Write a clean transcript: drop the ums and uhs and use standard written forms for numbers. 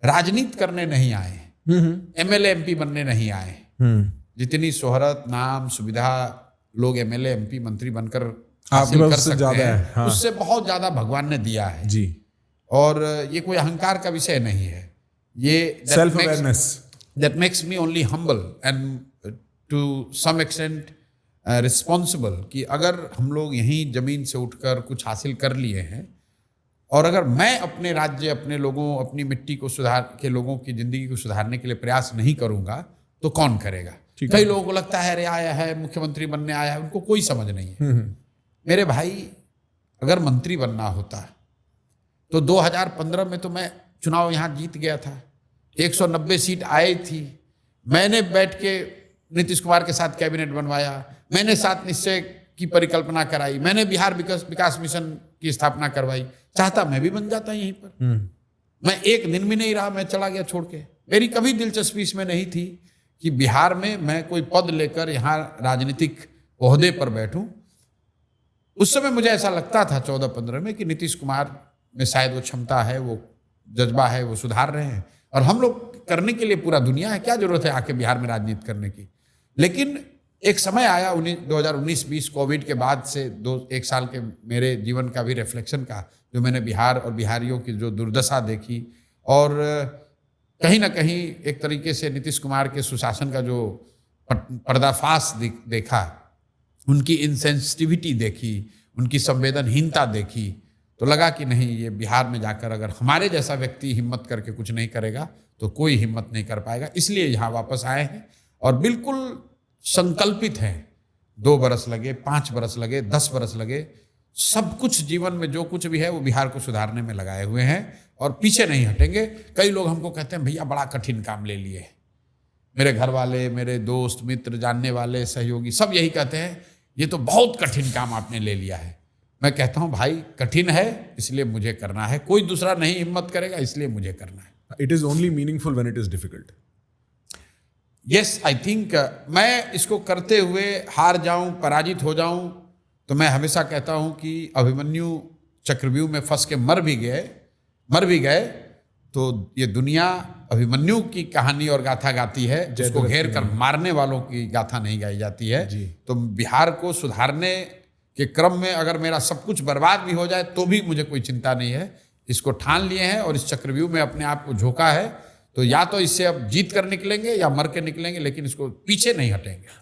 राजनीति करने नहीं आए, एमएलए एमपी बनने नहीं आए। जितनी शोहरत, नाम, सुविधा लोग एमएलए एमपी मंत्री बनकर हासिल कर सकते हैं, हाँ। उससे बहुत ज्यादा भगवान ने दिया है जी। और ये कोई अहंकार का विषय नहीं है, ये self awareness that makes me only humble and to some extent responsible। कि अगर हम लोग यहीं जमीन से उठकर कुछ हासिल कर लिए हैं और अगर मैं अपने राज्य, अपने लोगों, अपनी मिट्टी को सुधार के लोगों की जिंदगी को सुधारने के लिए प्रयास नहीं करूंगा तो कौन करेगा। कई लोगों को लगता है अरे आया है मुख्यमंत्री बनने आया है, उनको कोई समझ नहीं है। मेरे भाई, अगर मंत्री बनना होता तो 2015 में तो मैं चुनाव यहाँ जीत गया था, 190 सीट आई थी, मैंने बैठ के नीतीश कुमार के साथ कैबिनेट बनवाया, मैंने 7 निश्चय की परिकल्पना कराई, मैंने बिहार विकास मिशन की स्थापना करवाई। चाहता मैं भी बन जाता यहीं पर। मैं एक दिन भी नहीं रहा, मैं चला गया छोड़ के। मेरी कभी दिलचस्पी इसमें नहीं थी कि बिहार में मैं कोई पद लेकर यहाँ राजनीतिक ओहदे पर बैठूं। उस समय मुझे ऐसा लगता था 14-15 में कि नीतीश कुमार में शायद वो क्षमता है, वो जज्बा है, वो सुधार रहे हैं और हम लोग करने के लिए पूरा दुनिया है, क्या जरूरत है आके बिहार में राजनीति करने की। लेकिन एक समय आया 2019-20 कोविड के बाद से 1 साल के मेरे जीवन का भी रिफ्लेक्शन का, जो मैंने बिहार और बिहारियों की जो दुर्दशा देखी और कहीं ना कहीं एक तरीके से नीतीश कुमार के सुशासन का जो पर्दाफाश देखा, उनकी इनसेंसिटिविटी देखी, उनकी संवेदनहीनता देखी, तो लगा कि नहीं, ये बिहार में जाकर अगर हमारे जैसा व्यक्ति हिम्मत करके कुछ नहीं करेगा तो कोई हिम्मत नहीं कर पाएगा। इसलिए यहाँ वापस आए हैं और बिल्कुल संकल्पित हैं। 2 बरस लगे, 5 बरस लगे, 10 बरस लगे, सब कुछ जीवन में जो कुछ भी है वो बिहार को सुधारने में लगाए हुए हैं और पीछे नहीं हटेंगे। कई लोग हमको कहते हैं भैया बड़ा कठिन काम ले लिए। मेरे घर वाले, मेरे दोस्त मित्र, जानने वाले, सहयोगी सब यही कहते हैं ये तो बहुत कठिन काम आपने ले लिया है। मैं कहता हूं भाई कठिन है इसलिए मुझे करना है, कोई दूसरा नहीं हिम्मत करेगा इसलिए मुझे करना है। It is only meaningful when it is difficult. Yes, I think मैं इसको करते हुए हार जाऊं, पराजित हो जाऊं, तो मैं हमेशा कहता हूं कि अभिमन्यु चक्रव्यूह में फंस के मर भी गए तो ये दुनिया अभिमन्यु की कहानी और गाथा गाती है, जिसको घेर कर मारने वालों की गाथा नहीं गाई जाती है। तो बिहार को सुधारने के क्रम में अगर मेरा सब कुछ बर्बाद भी हो जाए तो भी मुझे कोई चिंता नहीं है। इसको ठान लिए हैं और इस चक्रव्यूह में अपने आप को झोंका है, तो या तो इससे अब जीत कर निकलेंगे या मर के निकलेंगे, लेकिन इसको पीछे नहीं हटेंगे।